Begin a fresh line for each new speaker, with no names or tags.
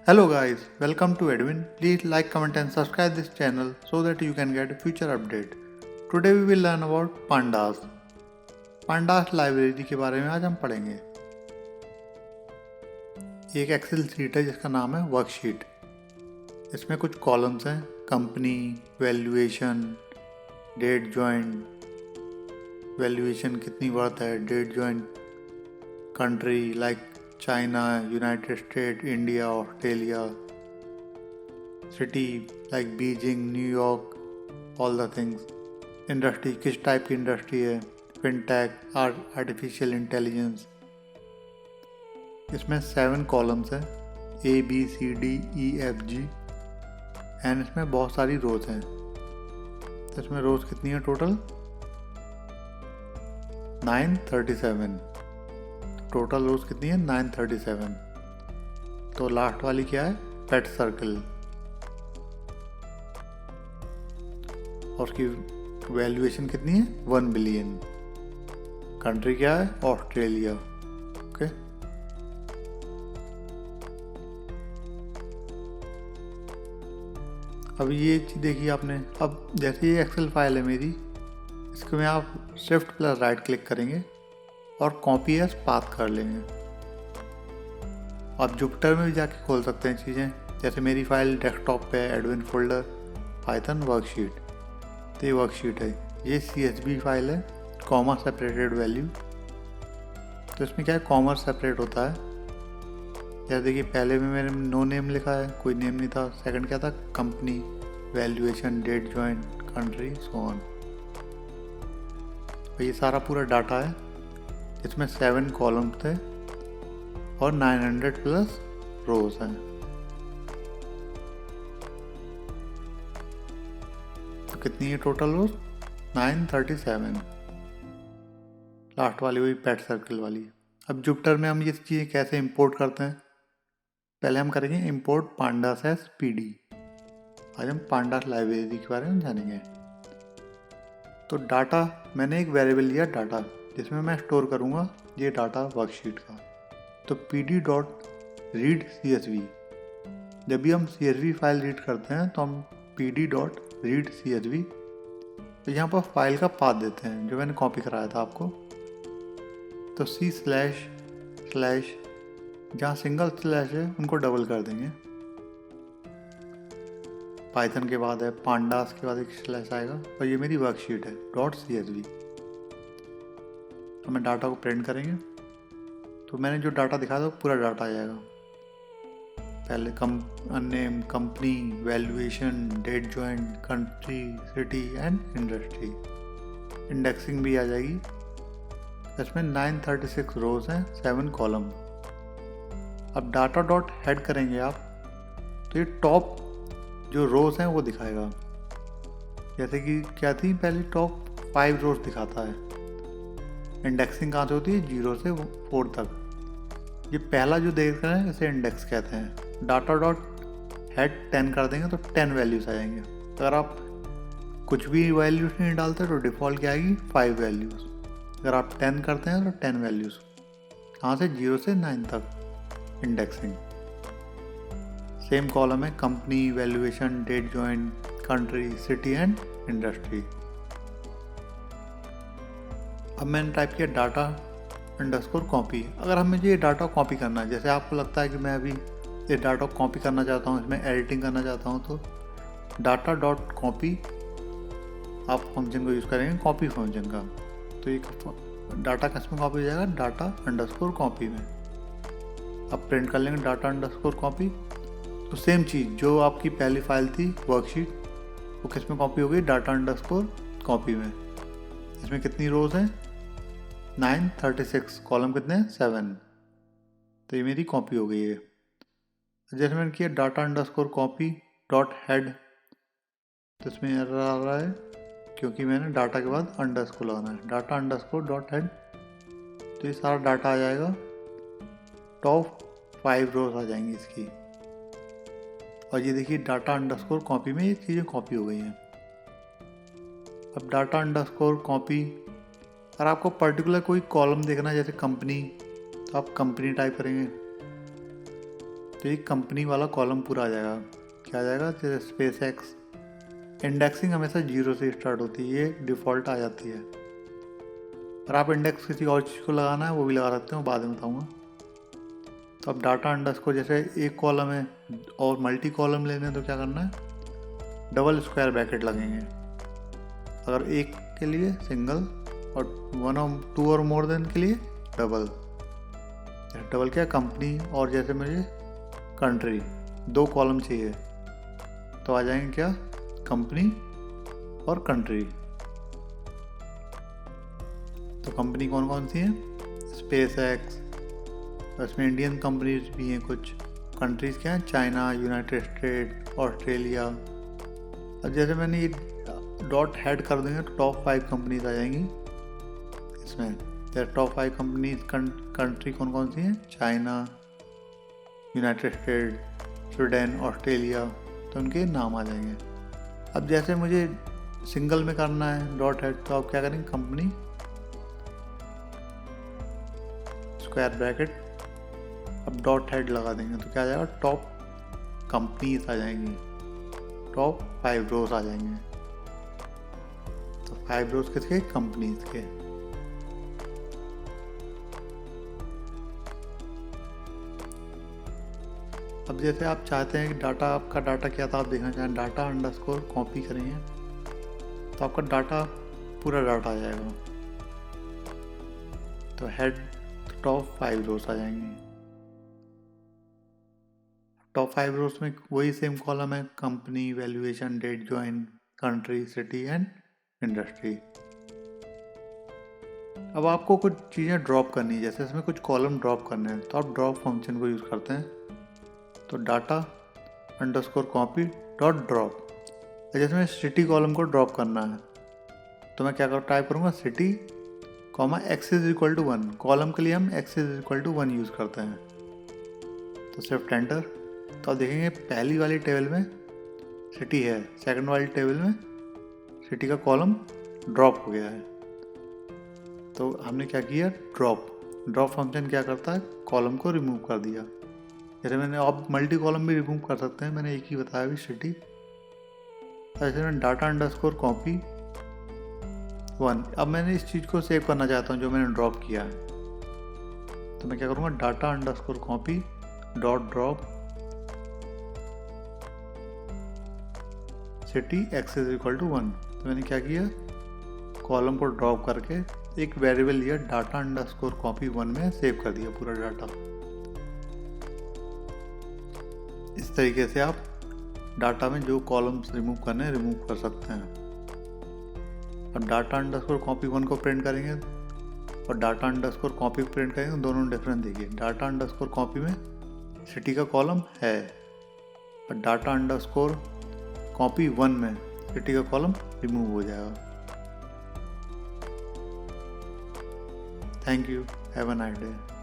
Hello guys, welcome to Edwin. Please like, comment and subscribe this channel so that you can get future update. Today we will learn about pandas. pandas library के बारे में आज हम पढ़ेंगे। एक Excel sheet है जिसका नाम है वर्कशीट। इसमें कुछ कॉलम्स हैं, company, valuation, date joined, valuation कितनी वर्थ है, date joined, country like China, United State, India, Australia, city like Beijing, New York, all the things, industry किस टाइप की इंडस्ट्री है, फिनटेक, आर्टिफिशियल इंटेलिजेंस। इसमें 7 कॉलम्स हैं, A B C D E F G and इसमें बहुत सारी रोज हैं। तो इसमें रोज कितनी है टोटल? 937। टोटल रोज कितनी है? 937। तो लास्ट वाली क्या है? पेट सर्कल। और उसकी वैल्यूएशन कितनी है? 1 बिलियन। कंट्री क्या है? ऑस्ट्रेलिया। ओके, अब ये चीज देखिए आपने। अब जैसे ये एक्सेल फाइल है मेरी, इसको में आप शिफ्ट प्लस राइट क्लिक करेंगे और कॉपी एज पाथ कर लेंगे। आप जुपिटर में भी जाके खोल सकते हैं चीज़ें। जैसे मेरी फाइल डेस्कटॉप पे है, एडविन फोल्डर, पाइथन वर्कशीट। तो ये वर्कशीट है, ये CSV फाइल है, कॉमा सेपरेटेड वैल्यू। तो इसमें क्या है, कॉमा सेपरेट होता है। जैसे देखिए पहले में मैंने नो नेम लिखा है, कोई नेम नहीं था। सेकंड क्या था? Company, valuation, date joined, country, so on. तो ये सारा पूरा डाटा है। इसमें 7 कॉलम थे और 900 प्लस रोज हैं। तो कितनी है टोटल रोज? 937। लास्ट वाली वही पेट सर्कल वाली। अब जुपिटर में हम ये चीज़ें कैसे इंपोर्ट करते हैं? पहले हम करेंगे इंपोर्ट pandas as PD। आज हम pandas लाइब्रेरी के बारे में जानेंगे। तो डाटा, मैंने एक वेरिएबल लिया डाटा, जिसमें मैं स्टोर करूंगा ये डाटा वर्कशीट का। तो pd.read_csv। जब भी हम CSV फाइल रीड करते हैं तो हम pd.read_csv, तो यहाँ पर फाइल का पाथ देते हैं जो मैंने कॉपी कराया था आपको। तो C// जहाँ सिंगल स्लैश है उनको डबल कर देंगे। पाइथन के बाद है, pandas के बाद एक स्लैश आएगा और ये मेरी वर्कशीट है .csv। तो मैं डाटा को प्रिंट करेंगे। तो मैंने जो डाटा दिखाया था वो पूरा डाटा आ जाएगा। पहले name, company, valuation, date joined, country, city and industry. Indexing भी आ जाएगी। इसमें 936 रोज हैं, 7 कॉलम। अब डाटा डॉट हेड करेंगे आप, तो ये टॉप जो रोज हैं वो दिखाएगा। जैसे कि क्या थी, पहले टॉप 5 रोज दिखाता है। इंडेक्सिंग कहाँ से होती है? 0 से 4 तक। ये पहला जो देख रहे हैं इसे इंडेक्स कहते हैं। डाटा डॉट हेड 10 कर देंगे तो 10 वैल्यूज आ जाएंगे। अगर आप कुछ भी वैल्यूज नहीं डालते तो डिफ़ॉल्ट क्या आएगी? 5 वैल्यूज। अगर आप 10 करते हैं तो 10 वैल्यूज। कहाँ से? 0 से 9 तक इंडेक्सिंग। सेम कॉलम है, company, valuation, date joined, country, city and industry. अब मैंने टाइप किया डाटा अंडरस्कोर कॉपी। अगर हमें ये डाटा कॉपी करना है, जैसे आपको लगता है कि मैं अभी ये डाटा कॉपी करना चाहता हूँ, इसमें एडिटिंग करना चाहता हूँ, तो डाटा डॉट कॉपी आप फंक्शन को यूज़ करेंगे, कॉपी फंक्शन का। तो ये डाटा किस में कॉपी हो जाएगा? डाटा अंडरस्कोर कॉपी में। अब प्रिंट कर लेंगे डाटा अंडरस्कोर कॉपी। तो सेम चीज़ जो आपकी पहली फाइल थी वर्कशीट, वो किस में कॉपी हो गई? डाटा अंडरस्कोर कॉपी में। इसमें कितनी रोज हैं? 936। कॉलम कितने हैं? 7। तो ये मेरी कॉपी हो गई है। जैसे मैंने किया data underscore copy dot head, तो इसमें एरर आ रहा है क्योंकि मैंने डाटा के बाद अंडरस्कोर लगाना है। डाटा अंडरस्कोर डॉट हेड, तो ये सारा डाटा आ जाएगा। टॉप 5 रोज आ जाएंगी इसकी। और ये देखिए डाटा अंडरस्कोर कॉपी में ये चीज़ें कॉपी हो गई हैं। अब डाटा अंडरस्कोर कॉपी, अगर आपको पर्टिकुलर कोई कॉलम देखना है जैसे कंपनी, तो आप कंपनी टाइप करेंगे। तो ये कंपनी वाला कॉलम पूरा आ जाएगा। क्या आ जाएगा? जैसे स्पेस एक्स, इंडेक्सिंग हमेशा 0 से स्टार्ट होती है, ये डिफ़ॉल्ट आ जाती है। अगर आप इंडेक्स किसी और चीज़ को लगाना है वो भी लगा सकते हो, बाद में बताऊँगा। तो अब डाटा अंडरस्कोर, जैसे एक कॉलम है और मल्टी कॉलम लेने हैं तो क्या करना है? डबल स्क्वायर ब्रैकेट लगेंगे। अगर एक के लिए सिंगल और 1 और 2 और मोर देन के लिए डबल। डबल क्या? कंपनी, और जैसे मुझे कंट्री, 2 कॉलम चाहिए तो आ जाएंगे क्या? कंपनी और कंट्री। तो कंपनी कौन कौन सी है? स्पेस एक्स, इसमें इंडियन कंपनीज भी हैं कुछ। कंट्रीज क्या हैं? China, United state, Australia. अब जैसे मैंने ये डॉट हेड कर देंगे तो टॉप 5 कंपनीज आ जाएंगी इसमें। जैसे टॉप 5 कंपनीज कंट्री कौन कौन सी हैं? China, United state, Sweden, Australia, तो उनके नाम आ जाएंगे। अब जैसे मुझे सिंगल में करना है डॉट हेड, तो आप क्या करेंगे? कंपनी स्क्वायर ब्रैकेट, अब डॉट हेड लगा देंगे तो क्या आ जाएगा? टॉप कंपनीज आ जाएंगी, टॉप 5 रोज आ जाएंगे। तो 5 रोज किसके? कंपनीज के। अब जैसे आप चाहते हैं कि डाटा, आपका डाटा क्या था आप देखना चाहें, डाटा अंडरस्कोर कॉपी करेंगे तो आपका डाटा पूरा डाटा आ जाएगा। तो हेड, टॉप 5 रोज आ जाएंगे। टॉप 5 रोज में वही सेम कॉलम है, company, valuation, date join, country, city and industry. अब आपको कुछ चीज़ें ड्रॉप करनी है, जैसे इसमें कुछ कॉलम ड्रॉप करने हैं तो आप ड्रॉप फंक्शन को यूज़ करते हैं। तो data underscore copy dot drop. जैसे मैं सिटी कॉलम को ड्रॉप करना है तो मैं क्या टाइप करूँगा? City comma x is equal to 1। Column के लिए हम x is equal to 1 use करते हैं। तो शिफ्ट एंटर। तो आप देखेंगे पहली वाली टेबल में सिटी है, सेकंड वाली टेबल में सिटी का कॉलम ड्रॉप हो गया है। तो हमने क्या किया? ड्रॉप फंक्शन क्या करता है? कॉलम को रिमूव कर दिया। जैसे मैंने, आप मल्टी कॉलम भी रिमूव कर सकते हैं, मैंने एक ही बताया भी सिटी। ऐसे मैं डाटा अंडरस्कोर कॉपी 1। अब मैंने इस चीज़ को सेव करना चाहता हूँ जो मैंने ड्रॉप किया है, तो मैं क्या करूँगा? Data underscore copy dot drop city x is equal to 1। तो मैंने क्या किया? कॉलम को ड्रॉप करके एक वेरिएबल लिया, डाटा अंडरस्कोर कॉपी 1 में सेव कर दिया पूरा डाटा। इस तरीके से आप डाटा में जो कॉलम्स रिमूव करने हैं रिमूव कर सकते हैं। अब डाटा अंडरस्कोर कॉपी 1 को प्रिंट करेंगे और डाटा अंडरस्कोर कॉपी प्रिंट करेंगे, दोनों डिफरेंस देखिए। डाटा अंडरस्कोर कॉपी में सिटी का कॉलम है और डाटा अंडरस्कोर कॉपी 1 में सिटी का कॉलम रिमूव हो जाएगा। Thank you, have a nice day.